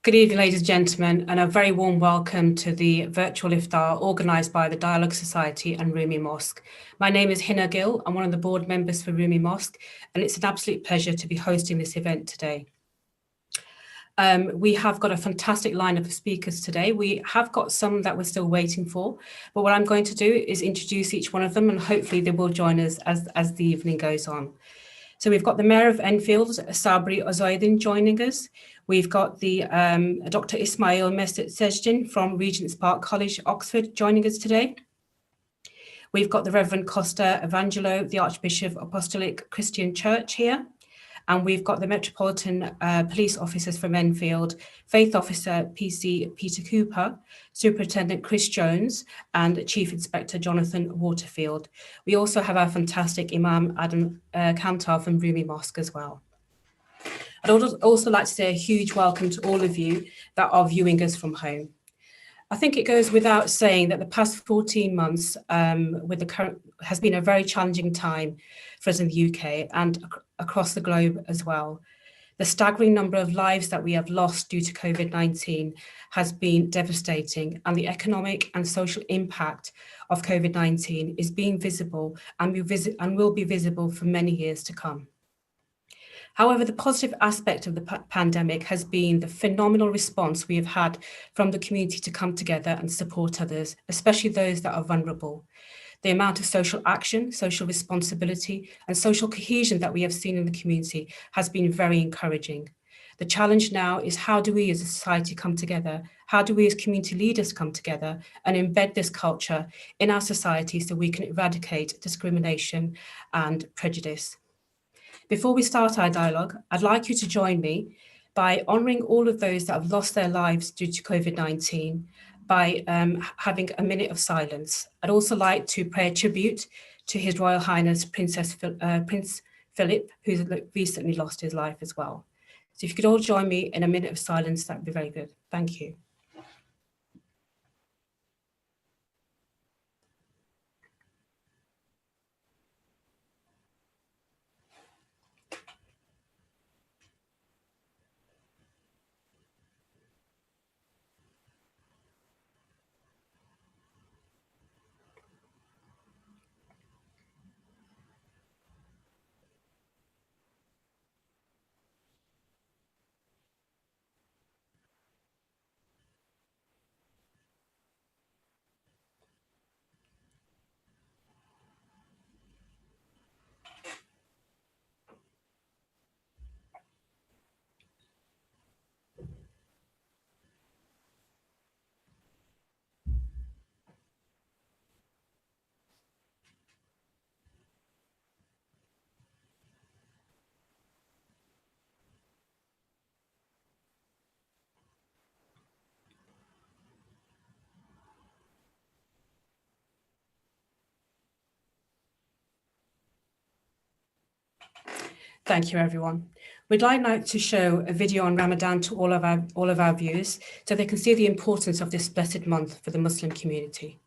Good evening, ladies and gentlemen, and a very warm welcome to the virtual iftar organised by the Dialogue Society and Rumi Mosque. My name is Hina Gill. I'm one of the board members for Rumi Mosque, and it's an absolute pleasure to be hosting this event today. We have got a fantastic lineup of speakers today. We have got some that we're still waiting for, but what I'm going to do is introduce each one of them, and hopefully they will join us as the evening goes on. So we've got the Mayor of Enfield, Sabri Ozaidin, joining us. We've got the Dr. Ismail Mesut Sejdin from Regent's Park College, Oxford, joining us today. We've got the Reverend Costa Evangelo, the Archbishop of Apostolic Christian Church here. And we've got the Metropolitan Police Officers from Enfield, Faith Officer PC Peter Cooper, Superintendent Chris Jones, and Chief Inspector Jonathan Waterfield. We also have our fantastic Imam Adam Kantar from Rumi Mosque as well. I'd also like to say a huge welcome to all of you that are viewing us from home. I think it goes without saying that the past 14 months with the current has been a very challenging time for us in the UK and across the globe as well. The staggering number of lives that we have lost due to COVID-19 has been devastating, and the economic and social impact of COVID-19 is being visible and will be visible for many years to come. However, the positive aspect of the pandemic has been the phenomenal response we have had from the community to come together and support others, especially those that are vulnerable. The amount of social action, social responsibility, and social cohesion that we have seen in the community has been very encouraging. The challenge now is, how do we as a society come together? How do we as community leaders come together and embed this culture in our society so we can eradicate discrimination and prejudice? Before we start our dialogue, I'd like you to join me by honouring all of those that have lost their lives due to COVID-19 by having a minute of silence. I'd also like to pay a tribute to His Royal Highness Prince Philip, who's recently lost his life as well. So if you could all join me in a minute of silence, that would be very good. Thank you. Thank you, everyone. We'd like now to show a video on Ramadan to all of our viewers so they can see the importance of this blessed month for the Muslim community.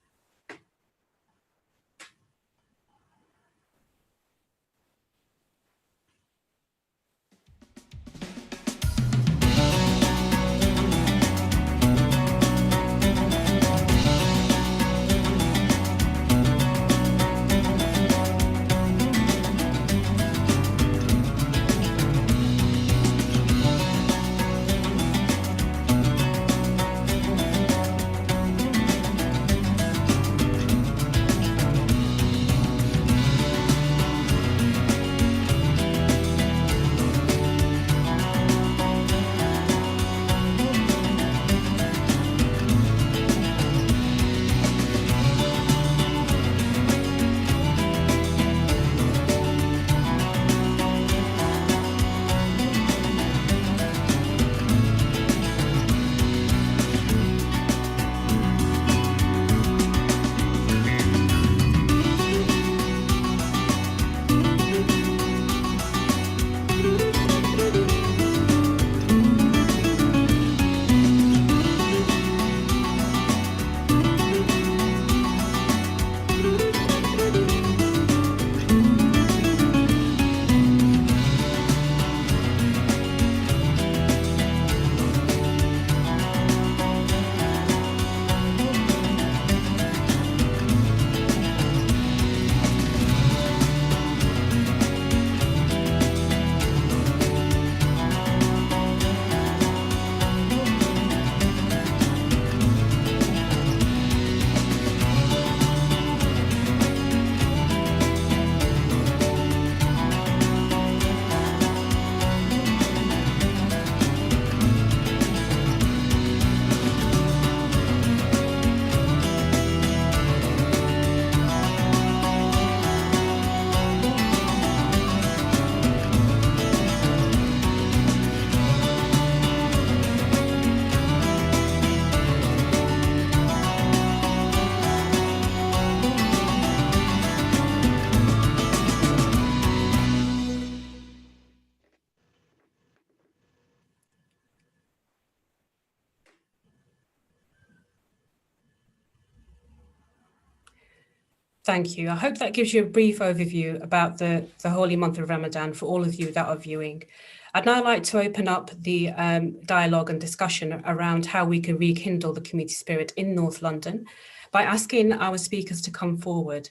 Thank you. I hope that gives you a brief overview about the holy month of Ramadan for all of you that are viewing. I'd now like to open up the dialogue and discussion around how we can rekindle the community spirit in North London by asking our speakers to come forward.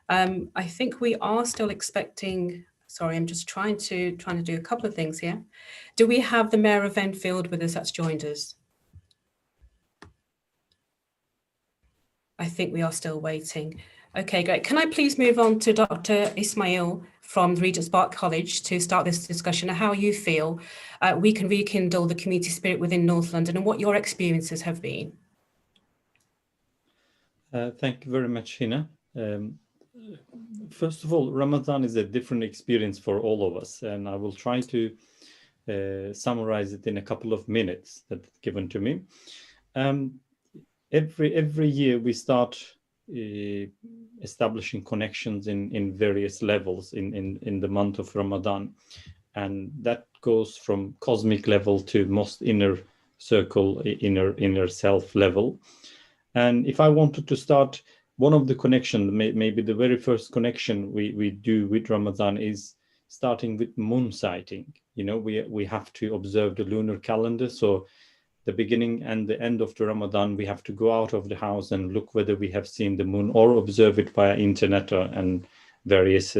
I think we are still expecting, sorry, I'm just trying to do a couple of things here. Do we have the Mayor of Enfield with us that's joined us? I think we are still waiting. Okay, great. Can I please move on to Dr. Ismail from Regent's Park College to start this discussion of how you feel we can rekindle the community spirit within North London and what your experiences have been? Thank you very much, Hina. First of all, Ramadan is a different experience for all of us, and I will try to summarize it in a couple of minutes that's given to me. Every year we start establishing connections in various levels in the month of Ramadan, and that goes from cosmic level to most inner circle, inner self level. And if I wanted to start, one of the connections, maybe the very first connection we do with Ramadan is starting with moon sighting. You know, we have to observe the lunar calendar. So the beginning and the end of the Ramadan, we have to go out of the house and look whether we have seen the moon or observe it via internet and various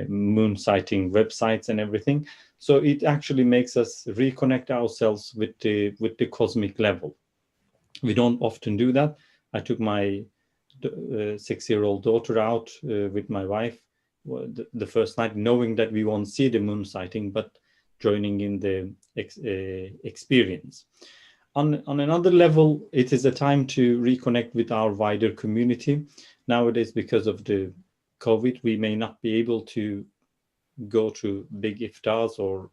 moon sighting websites and everything. So it actually makes us reconnect ourselves with the cosmic level. We don't often do that. I took my 6-year-old daughter out with my wife the first night, knowing that we won't see the moon sighting, but joining in the experience. On another level, it is a time to reconnect with our wider community. Nowadays, because of the COVID, we may not be able to go to big iftars or,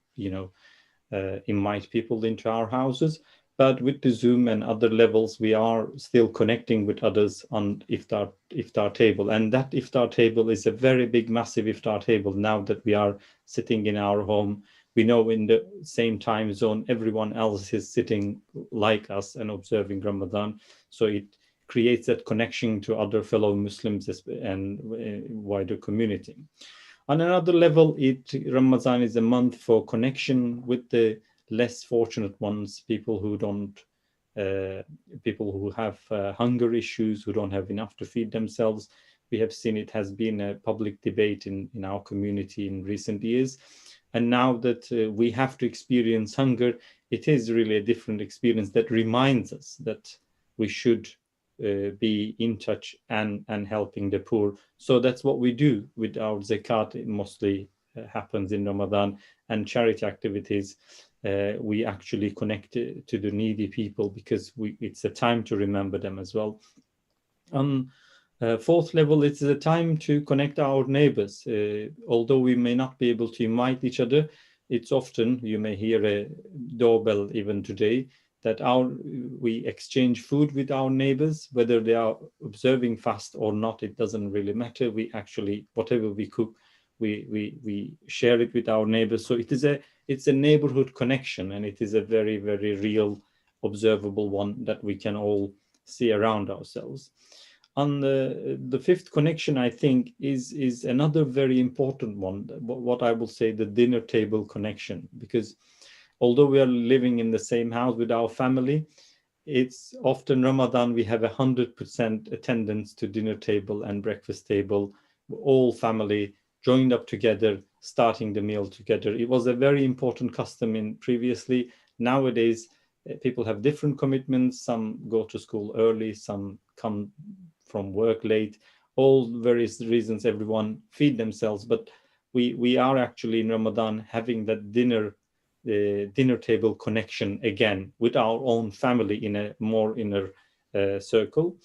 invite people into our houses. But with the Zoom and other levels, we are still connecting with others on iftar table. And that iftar table is a very big, massive iftar table. Now that we are sitting in our home, we know in the same time zone, everyone else is sitting like us and observing Ramadan. So it creates that connection to other fellow Muslims and wider community. On another level, Ramadan is a month for connection with the less fortunate ones, people who have hunger issues, who don't have enough to feed themselves. We have seen it has been a public debate in our community in recent years. And now that we have to experience hunger, it is really a different experience that reminds us that we should be in touch and helping the poor. So that's what we do with our zakat. It mostly happens in Ramadan, and charity activities. We actually connect to the needy people because it's a time to remember them as well. On fourth level, it's a time to connect our neighbors. Although we may not be able to invite each other, it's often, you may hear a doorbell even today, that we exchange food with our neighbors, whether they are observing fast or not, it doesn't really matter. We actually, whatever we cook, we share it with our neighbors. So it's a neighborhood connection, and it is a very, very real, observable one that we can all see around ourselves. On the fifth connection, I think, is another very important one, what I will say, the dinner table connection, because although we are living in the same house with our family, it's often Ramadan, we have 100% attendance to dinner table and breakfast table, all family joined up together, starting the meal together. It was a very important custom in previously. Nowadays, people have different commitments. Some go to school early, some come from work late, all various reasons, everyone feed themselves. But we are actually in Ramadan having that dinner table connection again with our own family in a more inner circle.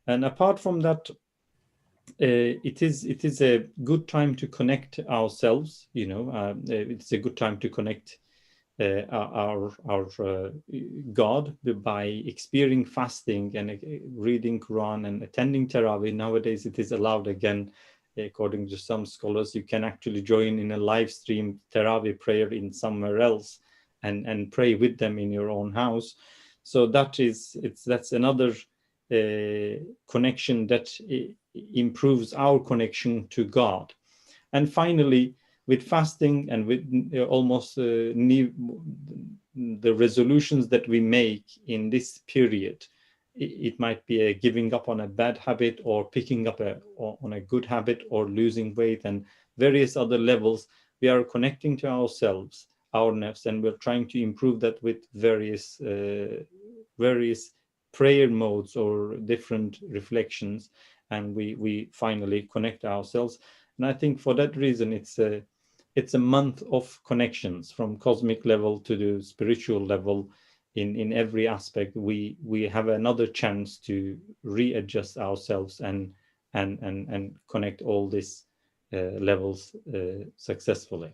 And apart from that, it is a good time to connect ourselves. It's a good time to connect our God by experiencing fasting and reading Quran and attending Tarawih. Nowadays, it is allowed again. According to some scholars, you can actually join in a live stream Tarawih prayer in somewhere else and pray with them in your own house. So that's another connection that improves our connection to God. And finally, with fasting and with almost the resolutions that we make in this period, it might be a giving up on a bad habit, or picking up on a good habit, or losing weight, and various other levels. We are connecting to ourselves, our nafs, and we're trying to improve that with various prayer modes or different reflections, and we finally connect ourselves. And I think for that reason, it's a month of connections, from cosmic level to the spiritual level. In every aspect, we have another chance to readjust ourselves and connect all these levels successfully.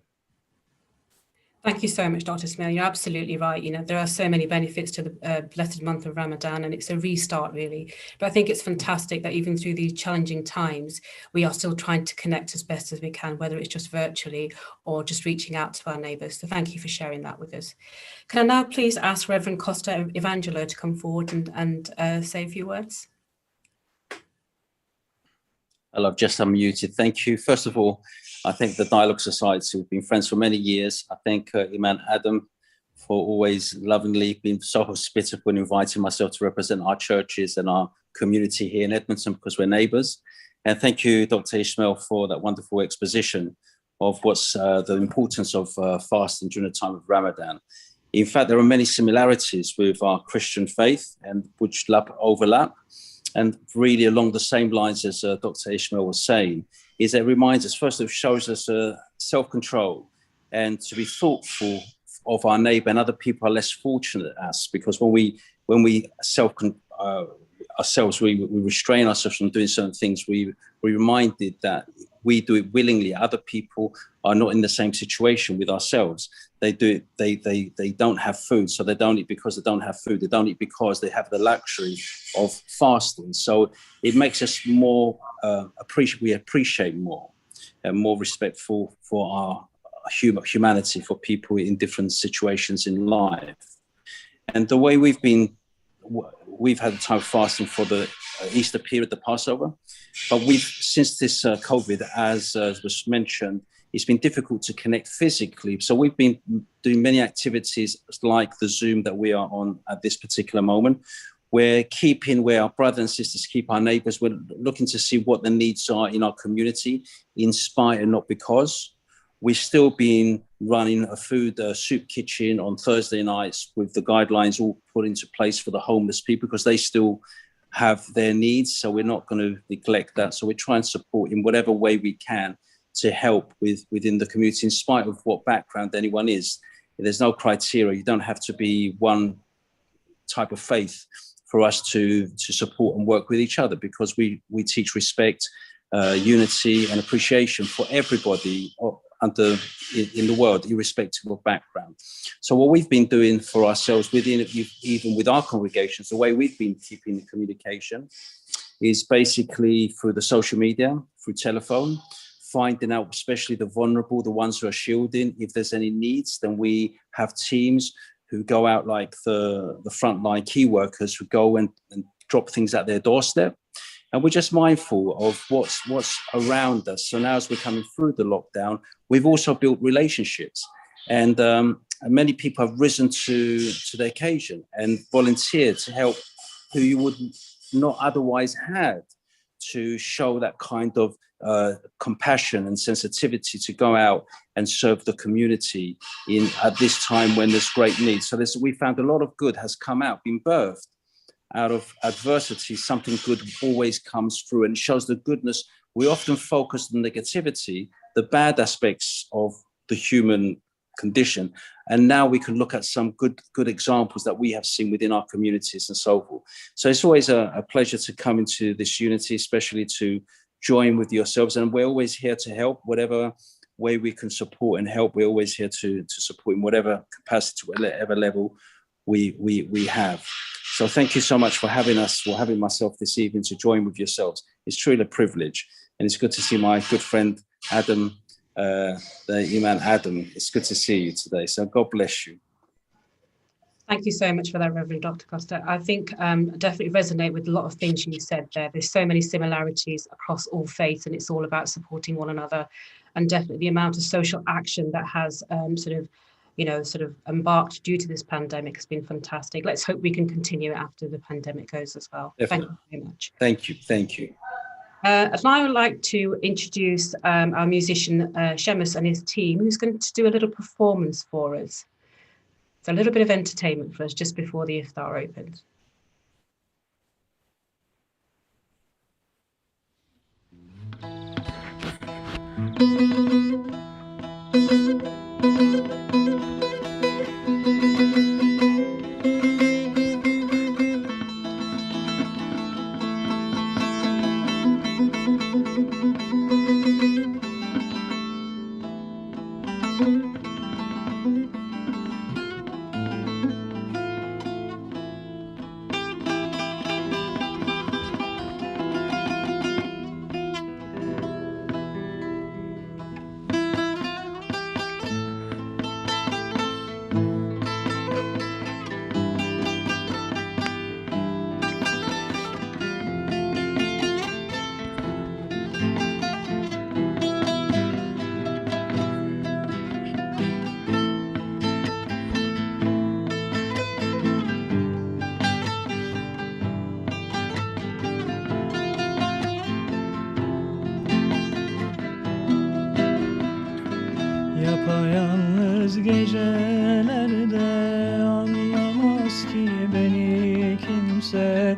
Thank you so much, Dr. Smil. You're absolutely right. You know, there are so many benefits to the blessed month of Ramadan, and it's a restart, really. But I think it's fantastic that even through these challenging times, we are still trying to connect as best as we can, whether it's just virtually or just reaching out to our neighbours. So thank you for sharing that with us. Can I now please ask Reverend Costa Evangelo to come forward and say a few words? Hello, I've just unmuted. Thank you. First of all, I thank the Dialogue Society, who've been friends for many years. I thank Imam Adam for always lovingly being so hospitable and inviting myself to represent our churches and our community here in Edmonton, because we're neighbours. And thank you, Dr. Ishmael, for that wonderful exposition of what's the importance of fasting during the time of Ramadan. In fact, there are many similarities with our Christian faith, and which overlap. And really along the same lines as Dr. Ishmael was saying, is it reminds us, first, it shows us self-control and to be thoughtful of our neighbour, and other people are less fortunate than us, because when we ourselves, we restrain ourselves from doing certain things, we're reminded that we do it willingly. Other people are not in the same situation with ourselves. They do it, they don't have food, so they don't eat because they don't have food. They don't eat because they have the luxury of fasting. So it makes us more appreciate more and more respectful for our humanity, for people in different situations in life. And the way we've had time of fasting for the Easter period, the Passover, but since this COVID, as was mentioned, it's been difficult to connect physically. So we've been doing many activities like the Zoom that we are on at this particular moment. We're keeping where our brothers and sisters keep our neighbours. We're looking to see what the needs are in our community, in spite and not because. We've still been running a food soup kitchen on Thursday nights with the guidelines all put into place for the homeless people, because they still have their needs. So we're not going to neglect that. So we try and support in whatever way we can to help within the community, in spite of what background anyone is. There's no criteria. You don't have to be one type of faith for us to support and work with each other, because we teach respect, unity and appreciation for everybody in the world, irrespective of background. So what we've been doing for ourselves, even with our congregations, the way we've been keeping the communication is basically through the social media, through telephone, finding out especially the vulnerable, the ones who are shielding. If there's any needs, then we have teams who go out, like the frontline key workers who go and drop things at their doorstep. And we're just mindful of what's around us. So now as we're coming through the lockdown, we've also built relationships. And many people have risen to the occasion and volunteered to help who you would not otherwise had, to show that kind of compassion and sensitivity to go out and serve the community at this time when there's great need. So we found a lot of good has come out, been birthed out of adversity. Something good always comes through, and it shows the goodness. We often focus on negativity, the bad aspects of the human condition, and now we can look at some good examples that we have seen within our communities and so forth. So it's always a pleasure to come into this unity, especially to join with yourselves, and we're always here to help. Whatever way we can support and help, we're always here to support in whatever capacity, whatever level we have. So thank you so much for having us, for having myself this evening to join with yourselves. It's truly a privilege, and it's good to see my good friend Adam, the Imam Adam. It's good to see you today. So God bless you. Thank you so much for that, Reverend Dr. Costa. I think definitely resonate with a lot of things you said there. There's so many similarities across all faiths, and it's all about supporting one another. And definitely the amount of social action that has sort of embarked due to this pandemic has been fantastic. Let's hope we can continue after the pandemic goes as well. Definitely. Thank you very much. Thank you. Thank you. And I would like to introduce our musician, Seamus, and his team, who's going to do a little performance for us. So a little bit of entertainment for us just before the iftar opens. Yapayalnız gecelerde anlamaz ki beni kimse.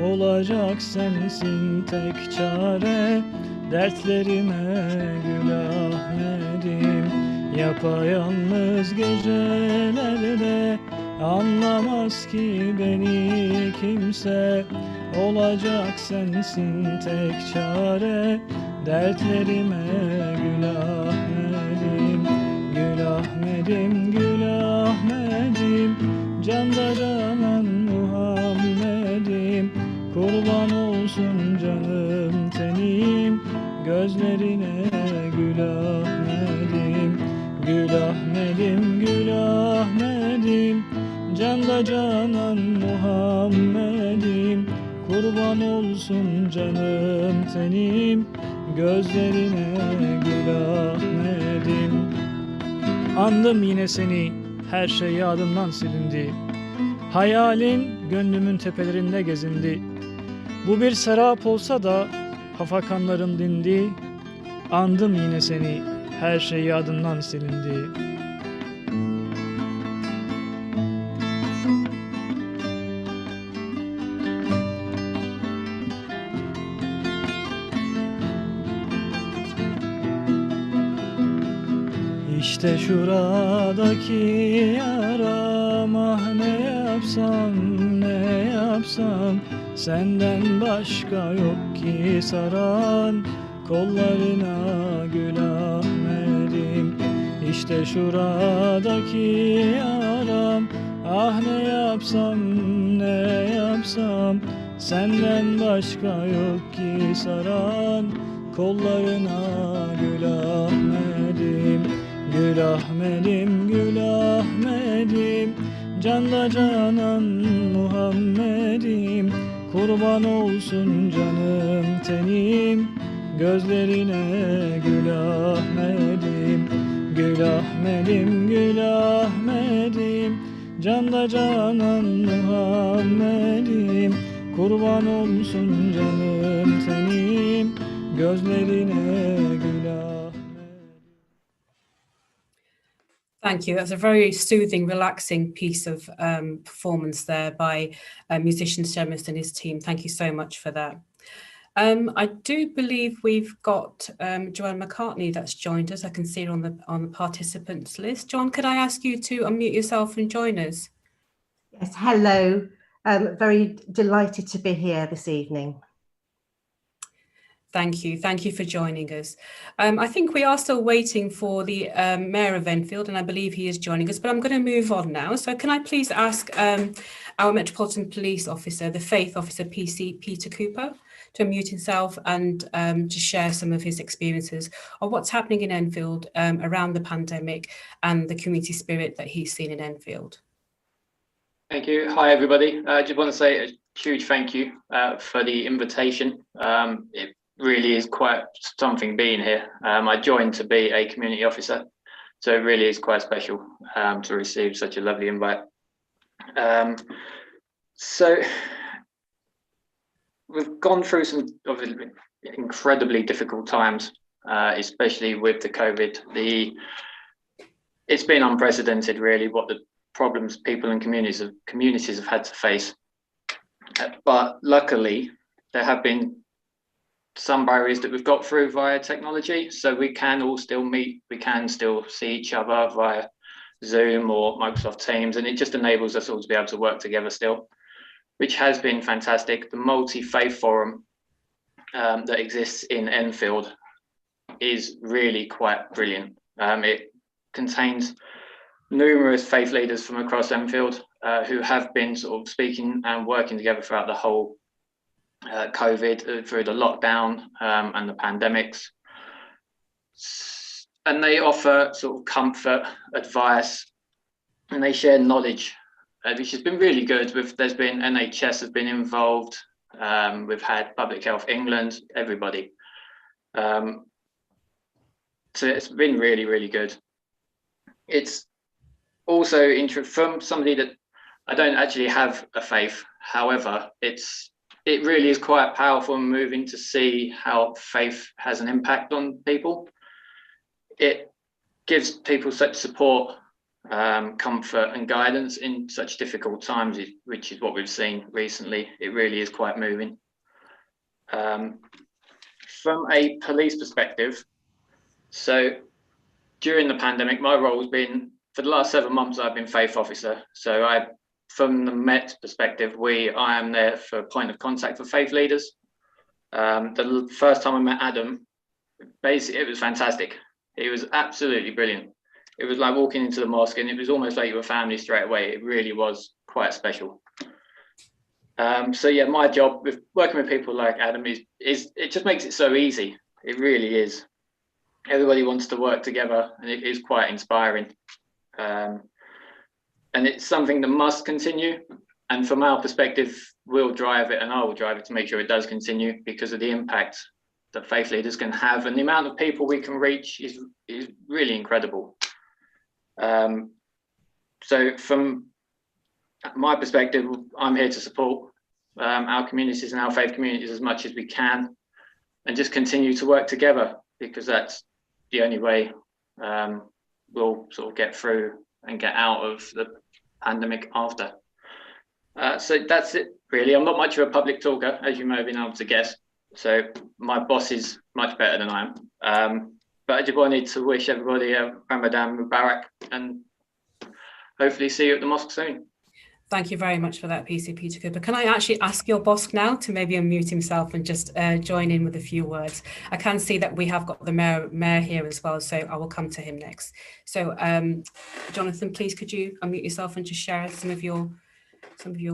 Olacak sensin tek çare, dertlerime gül Ahmet'im. Yapayalnız gecelerde anlamaz ki beni kimse. Olacak sensin tek çare, dertlerime gül Ahmet'im. Gül Ahmet'im, gül Ahmet'im, canda canan Muhammed'im. Kurban olsun canım tenim, gözlerine gül Ahmet'im. Gül Ahmet'im, gül Ahmet'im, canda canan Muhammed'im. Kurban olsun canım tenim, gözlerine gül Ahmet'im. Andım yine seni, her şey yadımdan silindi. Hayalin gönlümün tepelerinde gezindi. Bu bir serap olsa da hafakanlarım dindi. Andım yine seni, her şey yadımdan silindi. İşte şuradaki yaram, ah ne yapsam ne yapsam, senden başka yok ki saran, kollarına gül Ahmet'im. İşte şuradaki yaram, ah ne yapsam ne yapsam, senden başka yok ki saran, kollarına gül Ahmet'im. Gül Ahmet'im, gül Ahmet'im, canda canan Muhammed'im. Kurban olsun canım tenim, gözlerine gül Ahmet'im. Gül Ahmet'im, gül Ahmet'im, canda canan Muhammed'im. Kurban olsun canım tenim, gözlerine gül Ahmet'im. Thank you. That's a very soothing, relaxing piece of performance there by musician Seamus and his team. Thank you so much for that. I do believe we've got Joanne McCartney that's joined us. I can see her on the participants list. John, could I ask you to unmute yourself and join us? Yes, hello. Very delighted to be here this evening. Thank you. Thank you for joining us. I think we are still waiting for the Mayor of Enfield, and I believe he is joining us, but I'm going to move on now. So can I please ask our Metropolitan Police Officer, the Faith Officer PC, Peter Cooper, to unmute himself and to share some of his experiences of what's happening in Enfield around the pandemic and the community spirit that he's seen in Enfield. Thank you. Hi, everybody. I just want to say a huge thank you for the invitation. It really is quite something being here. I joined to be a community officer, so it really is quite special to receive such a lovely invite. So we've gone through some incredibly difficult times, especially with the COVID. It's been unprecedented, really, what the problems people and communities have had to face. But luckily, there have been some barriers that we've got through via technology, so we can all still meet, we can still see each other via Zoom or Microsoft Teams, and it just enables us all to be able to work together still, which has been fantastic. The multi-faith forum that exists in Enfield is really quite brilliant. It contains numerous faith leaders from across Enfield who have been sort of speaking and working together throughout the whole COVID, through the lockdown and the pandemics. And they offer sort of comfort, advice, and they share knowledge, which has been really good. There's been NHS has been involved. We've had Public Health England, everybody. So it's been really, really good. It's also from somebody that I don't actually have a faith. However, it really is quite powerful and moving to see how faith has an impact on people. It gives people such support, comfort and guidance in such difficult times, which is what we've seen recently. It really is quite moving. From a police perspective, so during the pandemic, my role has been, for the last 7 months, I've been faith officer. So from the Met perspective, I am there for point of contact for faith leaders. The first time I met Adam, basically, it was fantastic. It was absolutely brilliant. It was like walking into the mosque, and it was almost like you were family straight away. It really was quite special. So yeah, my job with working with people like Adam is it just makes it so easy. It really is. Everybody wants to work together, and it is quite inspiring. And it's something that must continue. And from our perspective, we'll drive it, and I will drive it to make sure it does continue, because of the impact that faith leaders can have, and the amount of people we can reach is really incredible. So from my perspective, I'm here to support our communities and our faith communities as much as we can, and just continue to work together, because that's the only way we'll sort of get through and get out of the pandemic after. So that's it, really. I'm not much of a public talker, as you may have been able to guess. So my boss is much better than I am. But I just wanted to wish everybody a Ramadan Mubarak, and hopefully see you at the mosque soon. Thank you very much for that, PC Peter Cooper. Can I actually ask your boss now to maybe unmute himself and just join in with a few words? I can see that we have got the mayor here as well, so I will come to him next. So Jonathan, please could you unmute yourself and just share some of your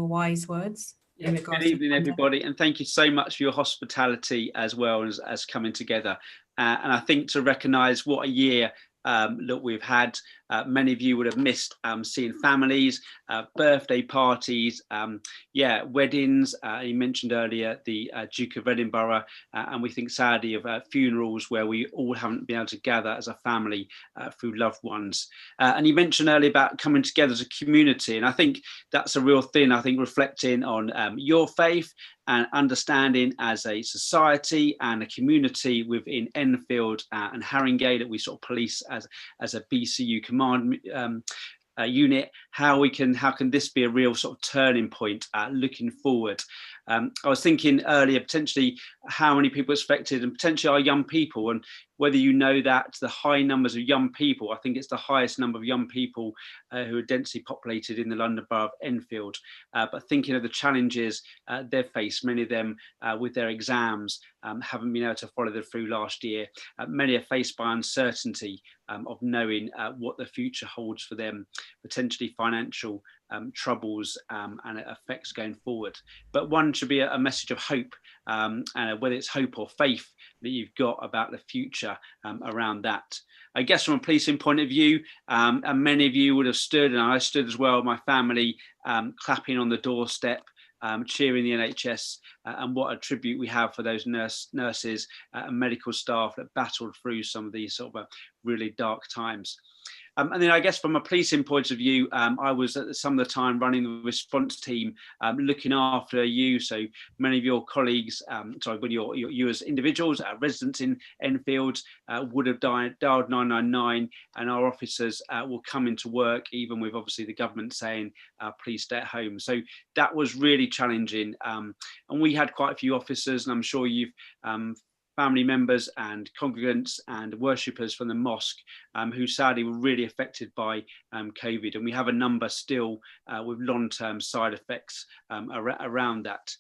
wise words? Yeah, good evening, everybody, and thank you so much for your hospitality as well as coming together. And I think to recognise what a year that we've had. Many of you would have missed seeing families, birthday parties, weddings. You mentioned earlier the Duke of Edinburgh, and we think sadly of funerals where we all haven't been able to gather as a family through loved ones. And you mentioned earlier about coming together as a community, and I think that's a real thing. I think reflecting on your faith and understanding as a society and a community within Enfield and Haringey that we sort of police as a BCU command unit, how can this be a real sort of turning point looking forward. I was thinking earlier potentially how many people expected, and potentially our young people, and whether you know that the high numbers of young people, I think it's the highest number of young people who are densely populated in the London Borough of Enfield, but thinking of the challenges they've faced, many of them with their exams, haven't been able to follow them through last year. Many are faced by uncertainty of knowing what the future holds for them, potentially financial troubles and effects going forward. But one should be a message of hope, and whether it's hope or faith that you've got about the future around that. I guess from a policing point of view, and many of you would have stood, and I stood as well, my family, clapping on the doorstep, cheering the NHS, and what a tribute we have for those nurses and medical staff that battled through some of these sort of really dark times. And then I guess from a policing point of view, I was at some of the time running the response team, looking after you. So many of your colleagues, when you as individuals, residents in Enfield, would have dialed 999, and our officers will come into work, even with obviously the government saying, please stay at home. So that was really challenging. And we had quite a few officers, and I'm sure you've family members and congregants and worshippers from the mosque who sadly were really affected by COVID. And we have a number still with long-term side effects around that.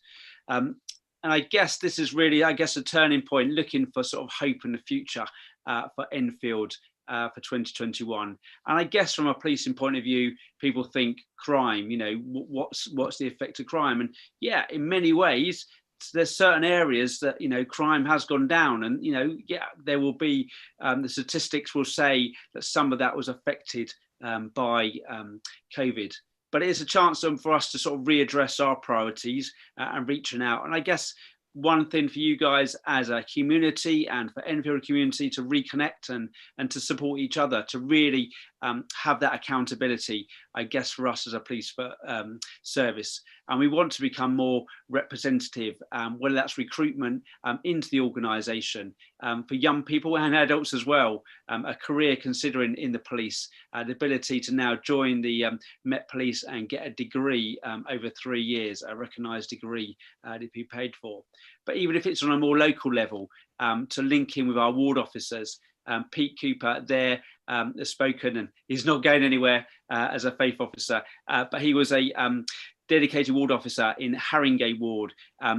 And I guess this is really, a turning point, looking for sort of hope in the future for Enfield for 2021. And I guess from a policing point of view, people think crime, what's the effect of crime? And yeah, in many ways, there's certain areas that crime has gone down, and there will be the statistics will say that some of that was affected by COVID, but it is a chance for us to sort of readdress our priorities and reaching out. And I guess one thing for you guys as a community and for Enfield community to reconnect and to support each other, to really have that accountability, I guess, for us as a police service. And we want to become more representative, whether that's recruitment into the organisation, for young people and adults as well, a career considering in the police, the ability to now join the Met Police and get a degree over 3 years, a recognised degree to be paid for. But even if it's on a more local level, to link in with our ward officers. Pete Cooper there has spoken, and he's not going anywhere as a faith officer, but he was a dedicated ward officer in Haringey ward,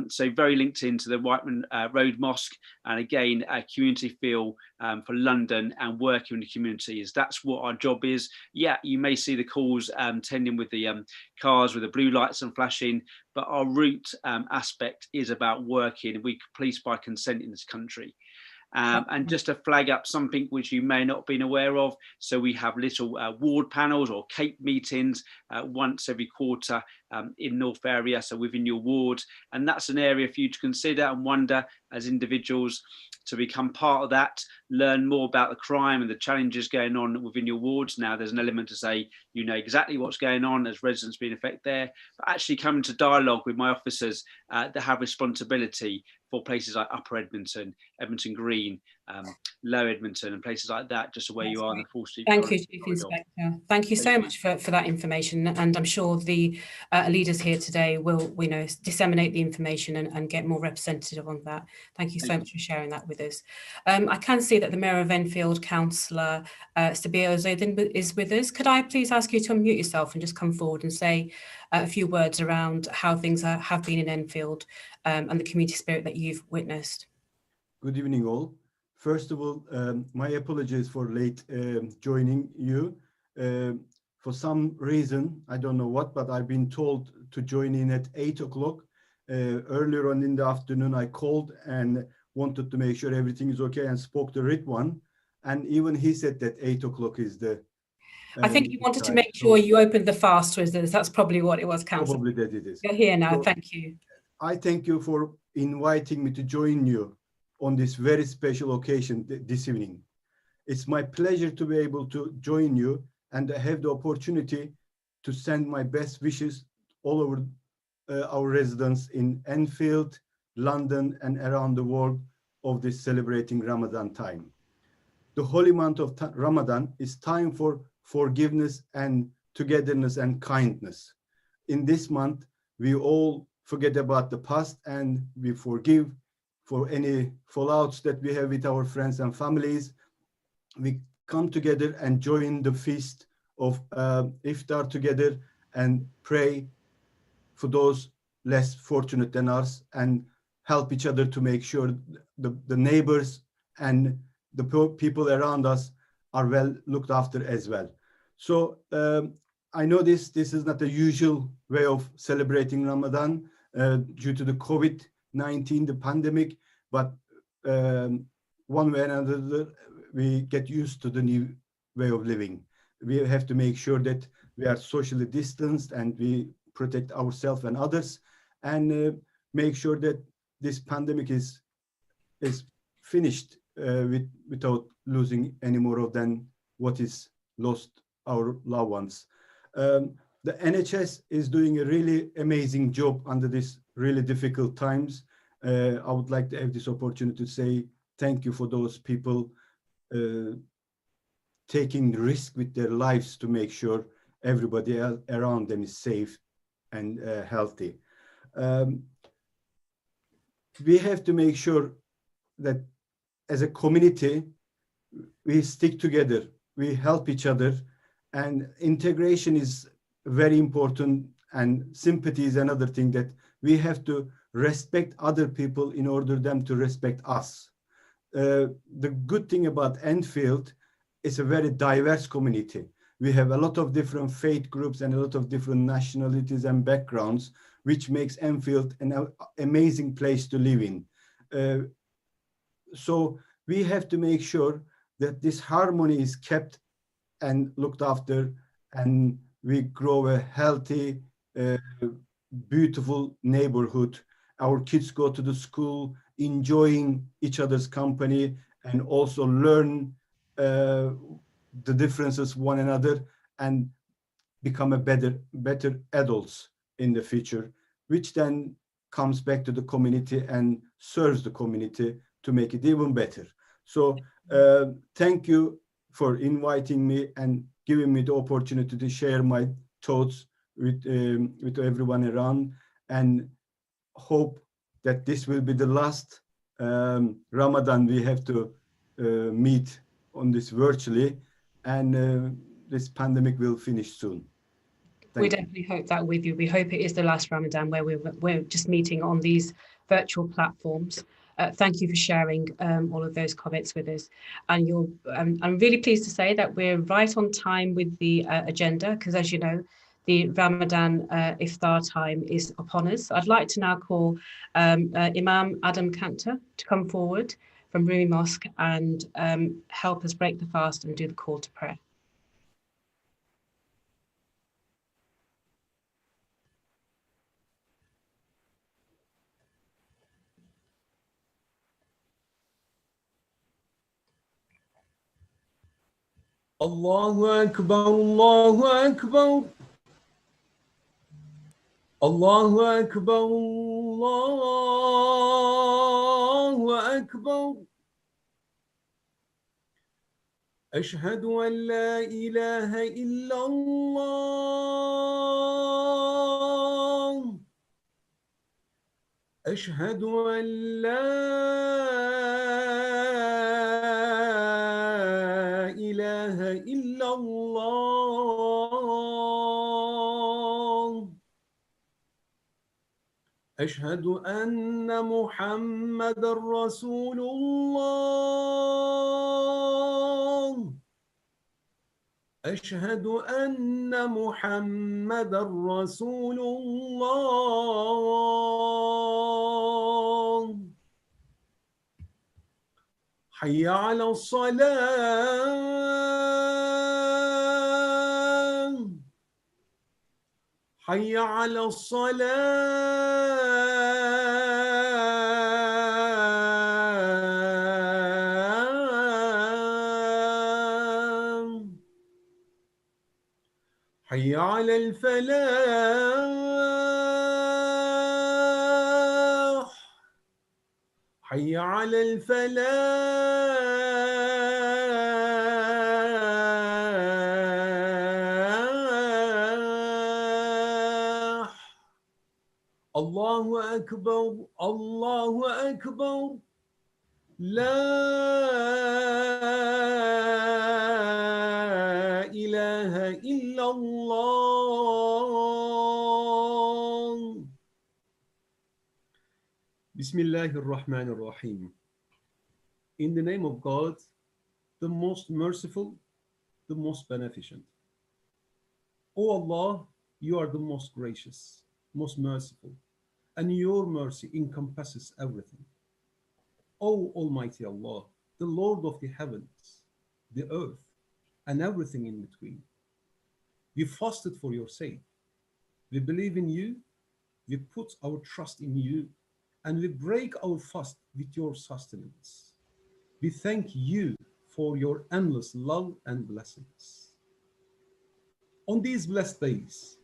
so very linked into the Whiteman Road Mosque, and again a community feel for London and working with the communities. That's what our job is. Yeah, you may see the calls tending with the cars with the blue lights and flashing, but our root aspect is about working. We police by consent in this country. And just to flag up something which you may not have been aware of, so we have little ward panels or CAPE meetings once every quarter in North area, so within your ward, and that's an area for you to consider and wonder as individuals to become part of that, learn more about the crime and the challenges going on within your wards. Now there's an element to say you know exactly what's going on as residents being affected there, but actually come into dialogue with my officers that have responsibility for places like Upper Edmonton, Edmonton Green, Low Edmonton, and places like that, just where you are in the Fall Street. Thank you, Chief Inspector. Thank you so much for that information, and I'm sure the leaders here today will, disseminate the information and get more representative on that. Thank you so much for sharing that with us. I can see that the Mayor of Enfield, Councillor Sabir Ozodin, is with us. Could I please ask you to unmute yourself and just come forward and say a few words around how things have been in Enfield and the community spirit that you've witnessed? Good evening, all. First of all, my apologies for late joining you. For some reason, I don't know what, but I've been told to join in at 8 o'clock. Earlier on in the afternoon, I called and wanted to make sure everything is okay and spoke to Ritwan. And even he said that 8 o'clock is the I think you wanted to make sure you opened the fast with us. That's probably what it was, Councillor. Probably that it is. You're here now. So, thank you. I thank you for inviting me to join you on this very special occasion this evening. It's my pleasure to be able to join you and have the opportunity to send my best wishes all over our residents in Enfield, London, and around the world of this celebrating Ramadan time. The holy month of Ramadan is time for forgiveness and togetherness and kindness. In this month, we all forget about the past and we forgive for any fallouts that we have with our friends and families. We come together and join the feast of iftar together and pray for those less fortunate than us and help each other to make sure the neighbors and the people around us are well looked after as well. So I know this is not a usual way of celebrating Ramadan due to the COVID-19, the pandemic, but one way or another, we get used to the new way of living. We have to make sure that we are socially distanced and we protect ourselves and others, and make sure that this pandemic is finished without losing any more than what is lost our loved ones. The NHS is doing a really amazing job under these really difficult times. I would like to have this opportunity to say thank you for those people taking the risk with their lives to make sure everybody around them is safe and healthy. We have to make sure that as a community, we stick together, we help each other, and integration is very important, and sympathy is another thing, that we have to respect other people in order them to respect us. The good thing about Enfield is a very diverse community. We have a lot of different faith groups and a lot of different nationalities and backgrounds, which makes Enfield an amazing place to live in. So we have to make sure that this harmony is kept and looked after, and we grow a healthy, beautiful neighborhood. Our kids go to the school enjoying each other's company and also learn the differences one another and become a better adults in the future, which then comes back to the community and serves the community to make it even better. So thank you for inviting me and giving me the opportunity to share my thoughts with everyone around, and hope that this will be the last Ramadan we have to meet on this virtually, and this pandemic will finish soon. We definitely hope that with you. We hope it is the last Ramadan where we're just meeting on these virtual platforms. Thank you for sharing all of those comments with us. And I'm really pleased to say that we're right on time with the agenda, because as you know, the Ramadan iftar time is upon us. I'd like to now call Imam Adam Kanter to come forward from Rumi Mosque and help us break the fast and do the call to prayer. Allahu Akbar, Allahu Akbar. Allahu Akbar, Allahu Akbar. أشهد أن لا إله إلا الله. أشهد أن لا إله إلا الله. أشهد أن محمد رسول الله. أشهد أن محمد رسول الله. حي على الصلاة. حي على الصلاة. حي على الفلاح. حي على الفلاح. الله أكبر، الله أكبر. لا إله إلا الله. Bismillahirrahmanirrahim. In the name of God, the most merciful, the most beneficent. O Allah, you are the most gracious, most merciful, and your mercy encompasses everything. O Almighty Allah, the Lord of the heavens, the earth, and everything in between. We fasted for your sake. We believe in you, we put our trust in you, and we break our fast with your sustenance. We thank you for your endless love and blessings. On these blessed days,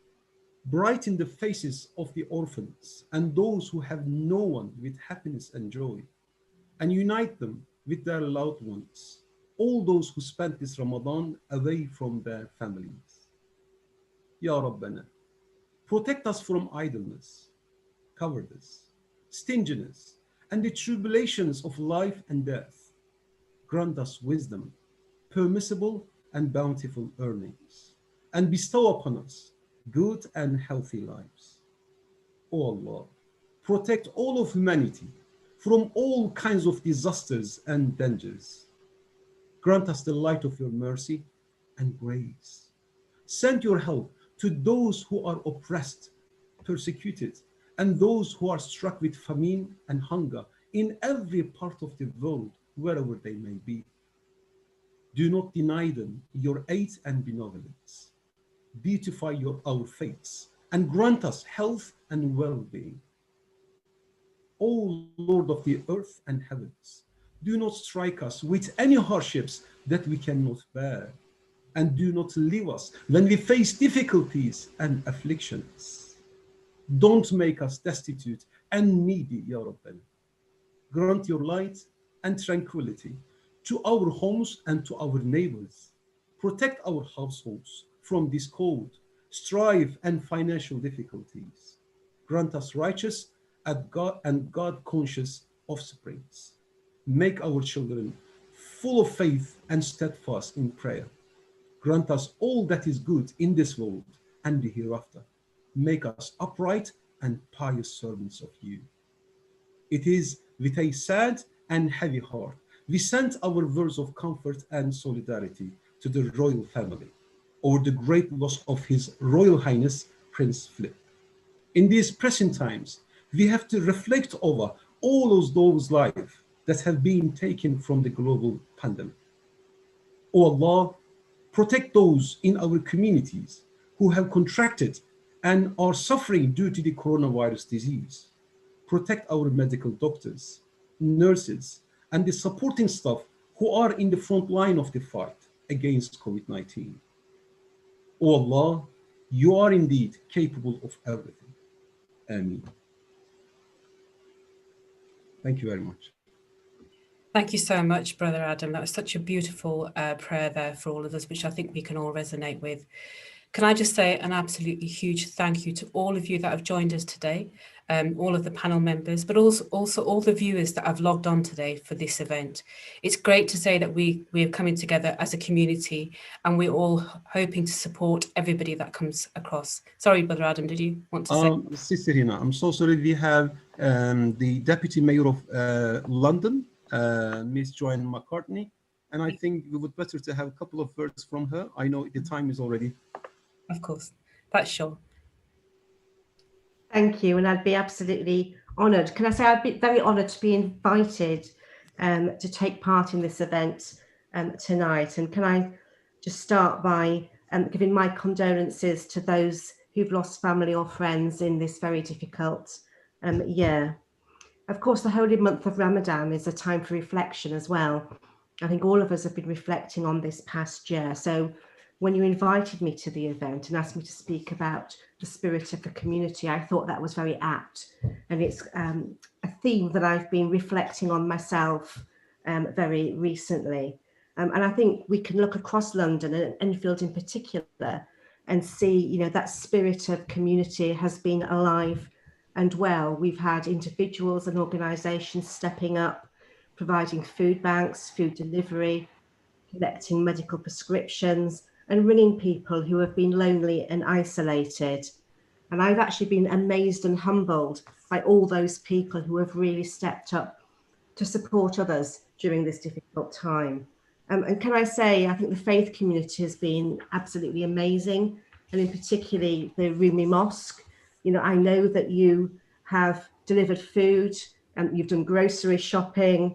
brighten the faces of the orphans and those who have no one with happiness and joy, and unite them with their loved ones, all those who spent this Ramadan away from their families. Ya Rabbana, protect us from idleness, cowardice, stinginess, and the tribulations of life and death. Grant us wisdom, permissible and bountiful earnings, and bestow upon us good and healthy lives. O Allah, protect all of humanity from all kinds of disasters and dangers. Grant us the light of your mercy and grace. Send your help to those who are oppressed, persecuted, and those who are struck with famine and hunger in every part of the world, wherever they may be. Do not deny them your aid and benevolence. Beautify our fates and grant us health and well-being. O Lord of the earth and heavens, do not strike us with any hardships that we cannot bear, and do not leave us when we face difficulties and afflictions. Don't make us destitute and needy, Ya Rabbana. Grant your light and tranquility to our homes and to our neighbors. Protect our households from discord, strife, and financial difficulties. Grant us righteous and God-conscious offsprings. Make our children full of faith and steadfast in prayer. Grant us all that is good in this world and the hereafter. Make us upright and pious servants of you. It is with a sad and heavy heart we send our words of comfort and solidarity to the royal family over the great loss of His Royal Highness Prince Philip. In these pressing times, we have to reflect over all of those lives that have been taken from the global pandemic. O Allah, protect those in our communities who have contracted and are suffering due to the coronavirus disease. Protect our medical doctors, nurses, and the supporting staff who are in the front line of the fight against COVID-19. O Allah, you are indeed capable of everything. Ameen. Thank you very much. Thank you so much, Brother Adam. That was such a beautiful prayer there for all of us, which I think we can all resonate with. Can I just say an absolutely huge thank you to all of you that have joined us today, all of the panel members, but also all the viewers that have logged on today for this event. It's great to say that we are coming together as a community and we're all hoping to support everybody that comes across. Sorry, Brother Adam, did you want to say? Sister Hina, I'm so sorry. We have the Deputy Mayor of London, Miss Joanne McCartney, and I think we would better to have a couple of words from her. I know the time is already. Of course, that's sure. Thank you, and I'd be absolutely honoured. Can I say I'd be very honoured to be invited to take part in this event tonight. And can I just start by giving my condolences to those who've lost family or friends in this very difficult year. Of course, the holy month of Ramadan is a time for reflection as well. I think all of us have been reflecting on this past year. So when you invited me to the event and asked me to speak about the spirit of the community, I thought that was very apt. And it's a theme that I've been reflecting on myself very recently. And I think we can look across London and Enfield in particular and see, you know, that spirit of community has been alive and well. We've had individuals and organisations stepping up, providing food banks, food delivery, collecting medical prescriptions, and ringing people who have been lonely and isolated. And I've actually been amazed and humbled by all those people who have really stepped up to support others during this difficult time. And can I say, I think the faith community has been absolutely amazing. and in particularly the Rumi Mosque. You know, I know that you have delivered food and you've done grocery shopping.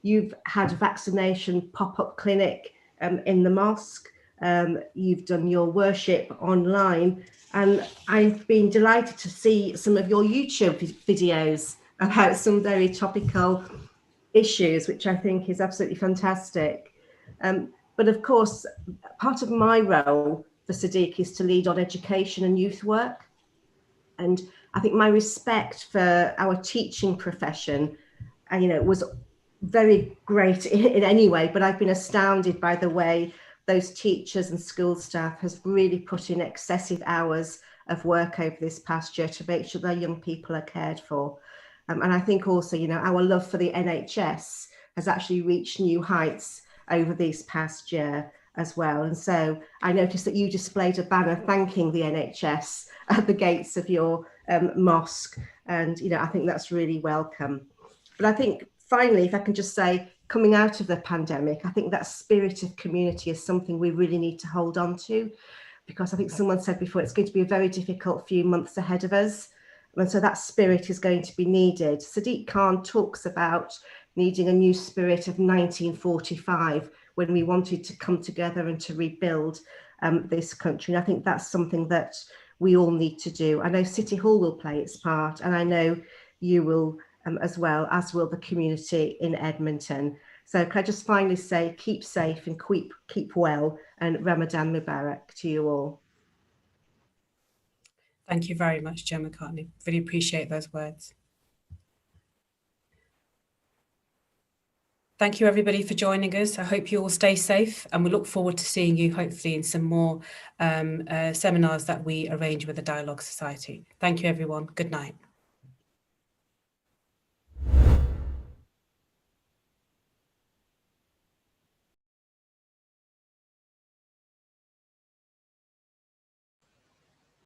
You've had a vaccination pop-up clinic in the mosque. You've done your worship online, and I've been delighted to see some of your YouTube videos about some very topical issues, which I think is absolutely fantastic. But of course, part of my role for Sadiq is to lead on education and youth work. And I think my respect for our teaching profession, you know, was very great in any way, but I've been astounded by the way those teachers and school staff has really put in excessive hours of work over this past year to make sure their young people are cared for. And I think also, you know, our love for the NHS has actually reached new heights over this past year as well. And so I noticed that you displayed a banner thanking the NHS at the gates of your mosque. And, you know, I think that's really welcome. But I think finally, if I can just say, coming out of the pandemic, I think that spirit of community is something we really need to hold on to, because I think someone said before, it's going to be a very difficult few months ahead of us. And so that spirit is going to be needed. Sadiq Khan talks about needing a new spirit of 1945, when we wanted to come together and to rebuild this country. And I think that's something that we all need to do. I know City Hall will play its part, and I know you will as well, as will the community in Edmonton. So can I just finally say, keep safe and keep well, and Ramadan Mubarak to you all. Thank you very much, Jo McCartney. Really appreciate those words. Thank you, everybody, for joining us. I hope you all stay safe, and we look forward to seeing you hopefully in some more seminars that we arrange with the Dialogue Society. Thank you, everyone. Good night.